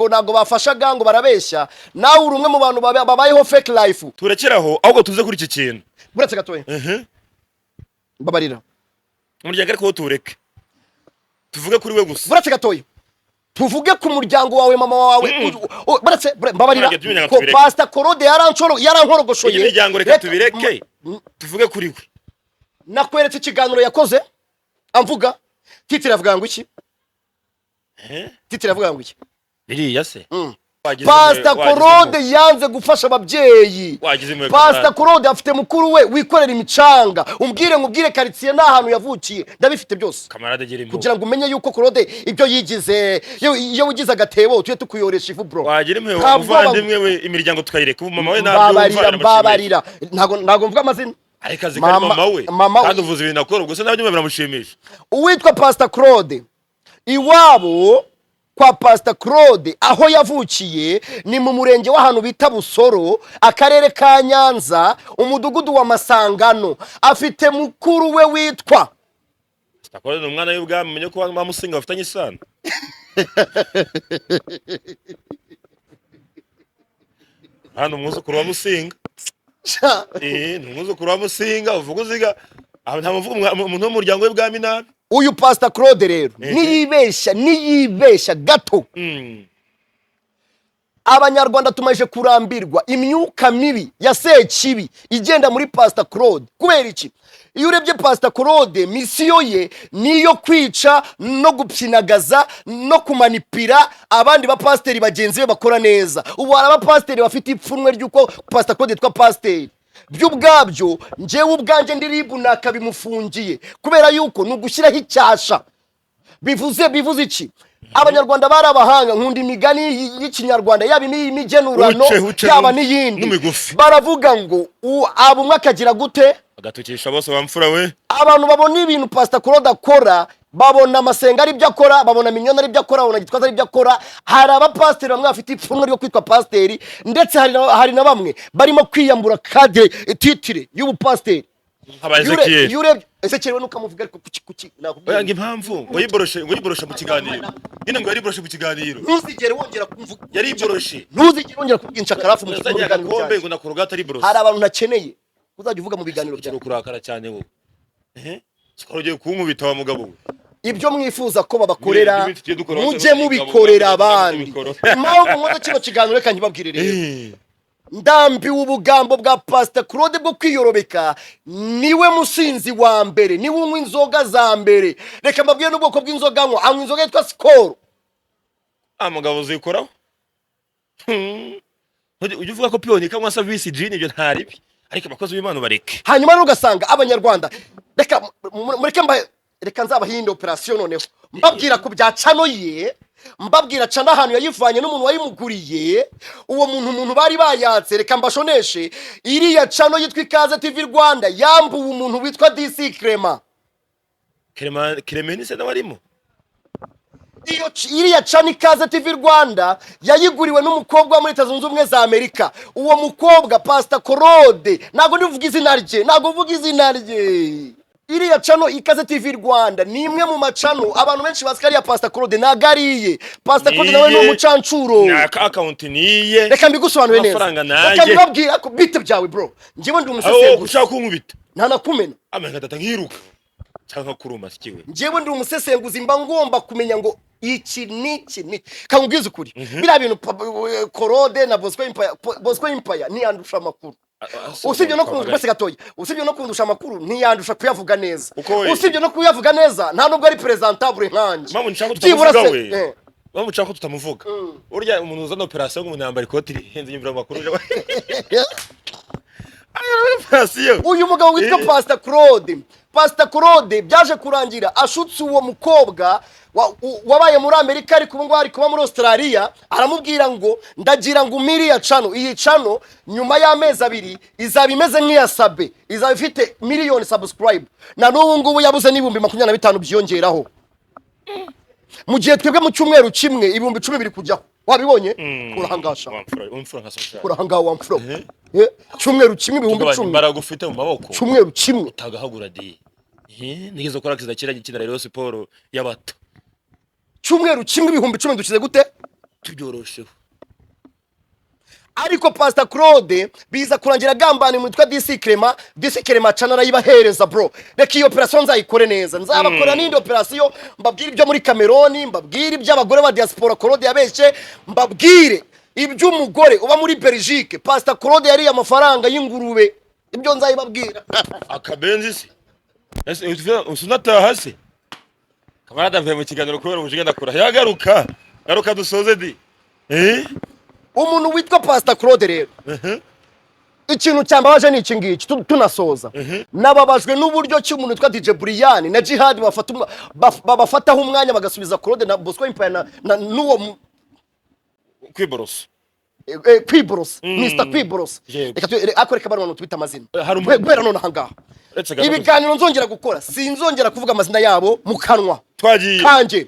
ntago bafashaga ngo barabeshya nawe uri umwe mu bantu babayeho fake life turekeraho ahubwo tuze kuri iki kintu buretse gatoya mbabarira umuryango ariko tureke tuvuge kuri we gusa buretse gatoya tuvuge ku muryango wawe mama wawe buretse mbabarira ko Pastor Claude yarankorogoshye imiryango reka tubireke tuvuge kuri we nakweretse ikiganiro yakoze amvuga titire avuga ngo iki titire avuga ngo iki biriya se Pastor Claude yanze gufasha ababyeyi Pastor Claude afite mukuru we wikorera imicanga umbwire quartier n'ahantu yavukiye ndabifite byose kamarade gira imbo kugira ngo umenye yuko Claude ibyo yigize iyo ugize agatebo tuye tukuyoresha ivu bro wagira imwe umuvandimwe we imiryango tukayireka ubu mama we ntabyo mbabarira ntago mvuga amazina ariko azi kari mama we kandi uvuze ibintu akora ubwo se nabyo biramushimisha uwitwa Pastor Claude iwabo kwa Pastor Claude aho yavukiye ni mu murenge w'ahantu bita Busoro akarere ka Nyanza umudugudu wa Masangano afite mukuru we witwa Pastor Claude ni umwana w'ubwami menye ko bamusinga bafitanye isano hano umwuzukuru wa Musinga ni umwuzukuru wa Musinga uvuga uziga nta muvuga umuntu w'umuryango w'ubwami nabi uyu Pastor Claude rero niyibeshya gato abanyarwanda tumaje kurambirwa imyuka mibi ya sekibi igenda muri Pastor Claude kubera iki iyo urebye Pastor Claude misiyo ye niyo kwica no gupyinagaza no kumanipira abandi bapasiteri bagenzi be bakora neza ubu hari abapasiteri bafite ipfunwe ry'uko Pastor Claude yitwa pasiteri by'ubwabyo njyewe ubwanjye ndiribu nakabimufungiye kubera yuko nugushyiraho icyasha bivuze iki abanyarwanda barabahanga nkunda imigani y'ikinyarwanda yaba imigenurano yaba n'iyindi baravuga ngo abumwe akagira gute agatukisha bose bamfura we abantu babona ibintu Pastor Claude akora babona amasenga ari byo akora babona minyona ari byo akora babona gitwaza ari byo akora hari abapasiteri bamwe bafite ipfunwe ryo kwitwa pasiteri ndetse hari na bamwe barimo kwiyambura kadire titire y'ubupasiteri Ezekiel we nukamuvuga ariko kuki nakubwira ngo impamvu ngo yiboroshe mu kiganiro nyine ngo yariboroshe mu kiganiro ntuzigere wongera kumvuga yariboroshe ntuzigere wongera kubyinca karafu mu kiganiro kombe ngo nakorogata ariboroshe hari abantu nakeneye uzajya uvuga mu biganiro byawe kurakara cyane wowe sikoro ugiye kunkubita wa mugabo we ibyo mwifuza ko babakorera mujye mubikorera abandi impamvu nkoze kino kiganiro reka nkibabwire rero ndambiwe ubugambo bwa Pastor Claude bwo kwiyorobeka niwe musinzi wa mbere niwe unywa inzoga za mbere reka mbabwire n'ubwoko bw'inzoga anywa inzoga yitwa Skol mugabo uzikoraho ujye uvuga ko piyoni kanywa service gin ibyo ntaribi ariko abakozi b'Imana bareke hanyuma rero ugasanga abanyarwanda reka nzabahinde operasiyo noneho mbabwira ku bya cano ye mbabwira cana ahantu yayivanye n'umuntu wayimuguriye uwo muntu bari bayatse reka mbashoneshe iriya cano yitwa Ikaze TV Rwanda yambuwe umuntu witwa DC Clement se nawarimo iriya cana Ikaze TV Rwanda yayiguriwe n'umukobwa wa muri Leta Zunze Ubumwe za Amerika uwo mukobwa Pastor Claude ntago ndivuga izina rye iriya cano Ikaze TV Rwanda ni imwe mu macano abantu benshi bazi ko ari iya Pastor Claude nagariye. Pastor Claude nawe ni umucancuro. na account niye Reka mbigusobanure neza. amafaranga Reka nanjye mbabwira ko bite byawe bro. Njyewe ndi aho umusesenguzi. ushaka kunkubita Nta nakumena. amanga data nkiruka cyangwa kuruma sikiwe Njyewe ndi umusesenguzi mba ngomba kumenya ngo iki niki kangubwiza ukuri. Biriya bintu Claude na Bosco Empire ni andusha amakuru. Usibye no kundusha base gatoya. Usibye no kundusha amakuru ntiyandusha kuyavuga neza. Usibye no kuyavuga neza nta nubwo ari presentable nkanje. mama nshaka tutamuvuga we mama nshaka tutamuvuga urya umuntu uzana operation ngo yambara ikoti rihenze nyumvira amakuru operation Uyu mugabo witwa Pastor Claude. Pastor Claude byaje kurangira ashutse uwo mukobwa wabaye muri Amerika ariko ubu ngo ari kuba muri Australia, aramubwira ngo ndagira ngo umiriya cano, iyi cano nyuma y'amezi 2 izaba imeze nk'iya Sabe, izaba ifite miliyoni subscribe, na n'ubu ngubu yabuze n'ibihumbi 25 byongeraho. Mu gihe twebwe mu cyumweru kimwe ibihumbi 10 biri kujyaho. Wabibonye? Kurahangasha. Kurahanga wa mfuro. Cyumweru kimwe ibihumbi 10. baragufite mu maboko. Cyumweru kimwe utagahagura di. Nigize gukora kiza kira gikina rero siporo y'abato. Cyumweru kimwe ibihumbi 10 dukize gute? Tubyorosheho. Ariko Pastor Claude biza kurangira gambani mu twitwa DC Clement channel ayibahereza bro. Reka iyo operation nzayikore neza. Nzabakora n'indi operation mbabwire ibyo muri Cameroon, mbabwire iby'abagore ba diaspora Claude yabeshe, mbabwire iby'umugore uba muri Belgique. Pastor Claude yari amafaranga y'ingurube. Ibyo nzayibabwira. Akabenzi se. Ese usunata hasi. Kamarada mvuye mu kiganiro kubera ubujigenda kura. Yagaruka. Garuka dusoze di. Umuntu witwa Pastor Claude rero. Ikintu cyambabaje ni iki ngiki tunasoza. Nababajwe n'uburyo cy'umuntu witwa DJ Brian na Jihad babafataho umwanya bagasubiza Claude na Bosco Empire na n'uwo kwiborosa. Kwiborosa, Mr. Kwiborosa. Reka barwana tubita amazina. Gwera none ahangaha. Ibiganiro nzongera gukora sinzongera kuvuga amazina yabo mu kanwa. Twagiye. Kanje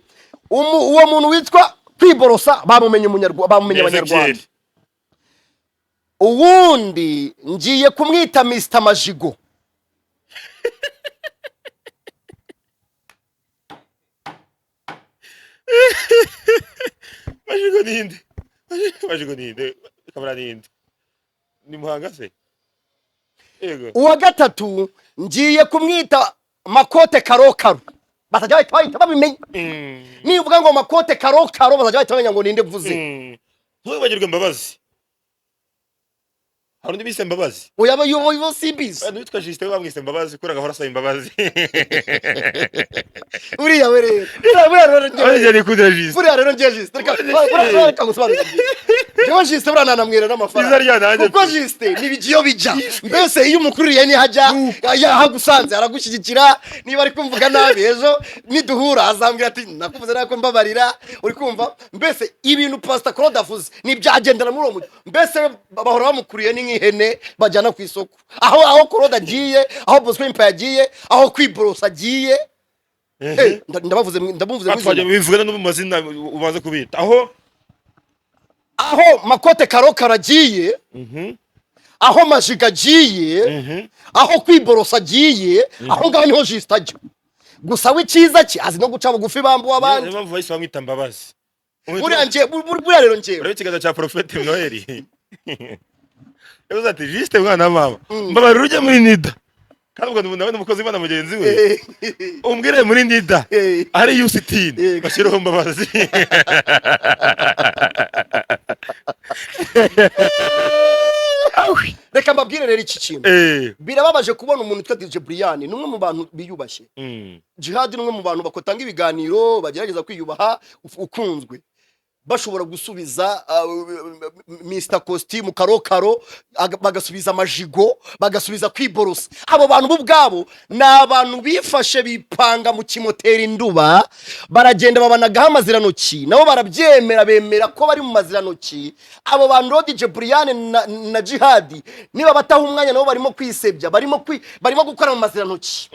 uwo muntu witwa Kwiborosa bamumenye abanyarwanda. Uwundi ngiye kumwita Mr. Majigo. Majigo ninde? Majigo ninde? Kamera ninde? Ni muhanga se? Yego. Uwa gatatu ngiye kumwita Makote Karokaro. Batajya bahita babimenye. Nivuga ngo Makote Karokaro batajya bahita bamenya ngo ninde mvuze. Ntubagirwe Mbabazi. Harundi bise Mbabazi. Uyaba yubo sibis. Nitwa Justin bamwise Mbabazi kuraga hora asaba imbabazi. Uriya were. Uriya ni kudra Justin. Uriya rero ngiye Justin. Reka gusobanura. Jewe Justin burana namwera n'amafaranga. Kuko Justin nibigiyo bija. Mbese iyo umukuru yani hajya hagusanze aragushyigikira niba ari kumvuga nabi ejo niduhura azambwira ati nakuvuze nako mbabarira uri kumva. Mbese ibintu Pastor Claude avuze ni byagendana muri uwo mujyi. Mbese bahora bamukuriye ni ihene bajyana ku isoko. Aho Claude agiye, aho Bosco Empire agiye, aho Kwiborosa agiye. Ndabavuze atwaje bivugana no mu mazina ubanze kubita. Aho Makote Karokaro agiye, aho Majiga agiye, aho Kwiborosa agiye, aho ngaho niho Justin ajya. Gusa we cyiza ki azi no guca bugufi bambu abandi. Impamvu bahise bamwita Mbabazi. Buriya rero ngewe. Urebe ikiganza cya Prophet Noheli. Yavuze ati Justin mwana mama mbabarira ujye muri Nida. Kandi ubwo nawe n'umukozi w'Imana mugenzi we. Umbwire muri Nida. Ari Yusitini bashireho Mbabazi. Reka mbabwire rero iki kintu. Birababaje kubona umuntu witwa DJ Brian numwe mu bantu biyubashye. Jihad numwe mu bantu bakotanga ibiganiro bagerageza kwiyubaha ukunzwe. Bashobora gusubiza Mr. Costume Karokaro bagasubiza Majigo bagasubiza Kwiborosa. Abo bantu bubwabo nabantu bifashe bipanga mu kimoteri induba baragenda babanagaho amaziranoki nabo barabyemera bemera ko bari mu maziranoki. Abo bantu DJ Brian na Jihad niba bataha umwanya nabo barimo kwisebya barimo gukora mu maziranoki.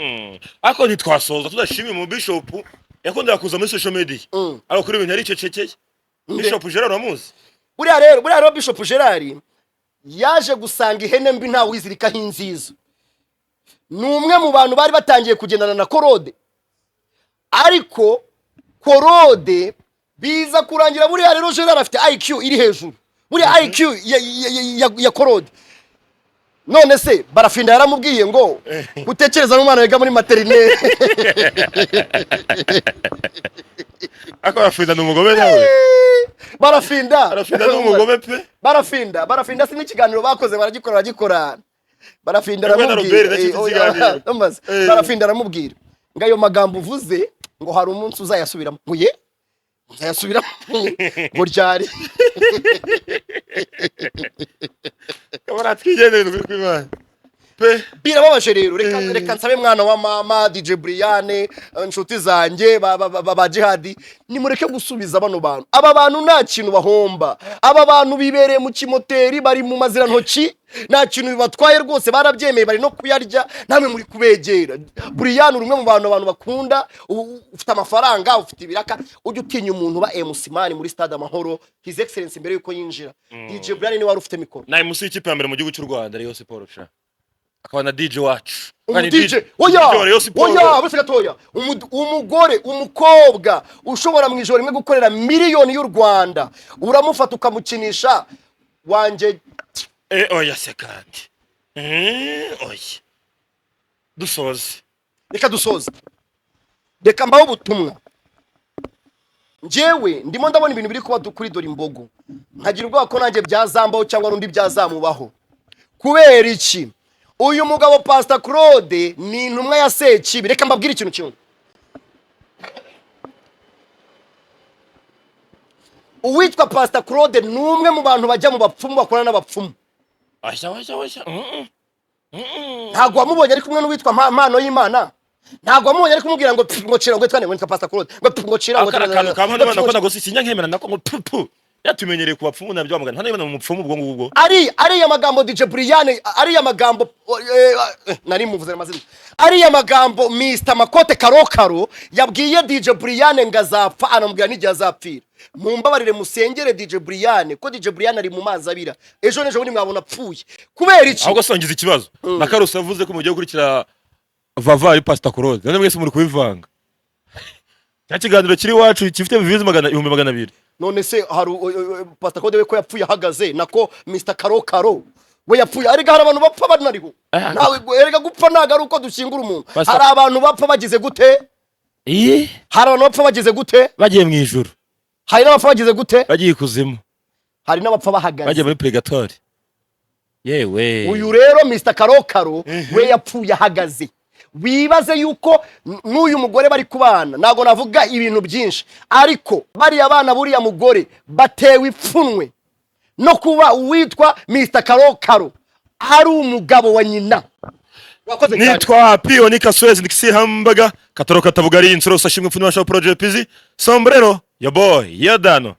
Ako ntitwasoza tudashimye mu Bishop yakondera kuza muri social media. Ariko kuri ibintu ari cecekeye. Bishop Gerard amuzi. Buriya rero Bishop Gerard yaje gusanga ihene mbi nta wizirikaho inzizo. ni umwe mu bantu bari batangiye kugendana na Korode, ariko Korode biza kurangira buriya rero Gerard afite IQ iri hejuru, buriya IQ ya Korode. None se Barafinda yaramubwiye ngo gutekereza n'umwana wiga muri materinere. Ako Barafinda n'umugome nawe. Barafinda n'umugome pe. Barafinda si n'ikiganiro bakoze baragikora. Barafinda Ariko na Robert nacyo kiganiro. Barafinda aramubwira ngo ayo magambo uvuze ngo hari umunsi uzayasubiramo. Ngo ye uzayasubiramo ngo ryari. Kabara twigendere kw'Imana. Pe Birababaje rero, reka nsabe mwana wa mama DJ Brian, inshuti zanjye ba Jihad, nimureke gusubiza bano bantu. Aba bantu nta kintu bahomba, aba bantu bibereye mu kimoteri, bari mu mazira ntoki, nta kintu bibatwaye rwose, barabyemeye, bari no kuyarya, namwe muri kubegera. Brian urumwe mu bantu bakunda, ufite amafaranga, ufite ibiraka, ujye utinya umuntu ba MC Man muri Stade Amahoro, His Excellence imbere yuko yinjira. DJ Brian ni wari ufite mikoro. naye musi y'ikipe ya mbere mu gihugu cy'u Rwanda Rayon Sport cha. Akaba na DJ wacu. DJ oya bafite gatoya, umugore umukobwa ushobora mu ijoro rimwe gukorera miliyoni y'u Rwanda, uramufata ukamukinisha wanje. Oya sekandi. Oya. Dusoze. Reka dusoze, reka mbaho ubutumwa. Njyewe ndimo ndabona ibintu biri kuba kuri Dore Imbogo, nkagira ubwoba ko nanjye byazambaho cyangwa n'undi byazamubaho. Kubera iki? Uyu mugabo Pastor Claude ni intumwa ya Sekibi. Reka mbabwire ikintu kimwe, uwitwa Pastor Claude ni umwe mu bantu bajya mu bapfumu, bakorana n'abapfumu. Washa. Ntabwo wamubonye ari kumwe n'uwitwa Mpano y'Imana, ntabwo wamubonye ari kumubwira ngo cira ngo twane witwa Pastor Claude ngo cira ngo akantu kamwe nako nago sinya nkemera nako ngo pupu yatumenyereye ku bapfumu nabyo bamugana hano ibana mu mupfumu ubwo ngubwo. Ari ya magambo DJ Brian, ari ya magambo nari muvuze amazina, ari ya magambo Mr Makote Karokaro yabwiye DJ Brian ngazapfa, anamubwira n'igihe azapfira. Mumbabarire musengere DJ Brian, ko DJ Brian ari mu mazi abira, ejo bundi mwabona apfuye. Kubera iki? Ahubwo songiza ikibazo na Karusi yavuze ko mugiye gukurikira Vava ari Pastor Claude, none mwese muri kubivanga. Cya kiganiro kiri wacu gifite views 200. None se hari Pastor Claude we ko yapfuye ahagaze, nako Mr Karokaro we yapfuye, ariko hari abantu bapfa banariho. Nawe erega gupfa ntago ari uko dushyingura umuntu. Hari abantu bapfa bagize gute? Hari abantu bapfa bagize gute? Bagiye mu ijuru. Hari n'abapfa bagize gute? Bagiye ikuzimu. Hari n'abapfa bahagaze. Bagiye muri purgatoire. Yewe. Uyu rero Mr Karokaro we yapfuye ahagaze. Wibaze yuko n'uyu mugore bari kubana, nago navuga ibintu byinshi, ariko bari abana buriya mugore batewe ipfunwe no kuba uwitwa Mr Karokaro ari umugabo wa nyina. Nitwa Pionika Suez Ndikisi Hambaga Katoroka Tabugari Insoro Sashimwe Funwa Show Project Pizi Sombrero ya boy ya Dano.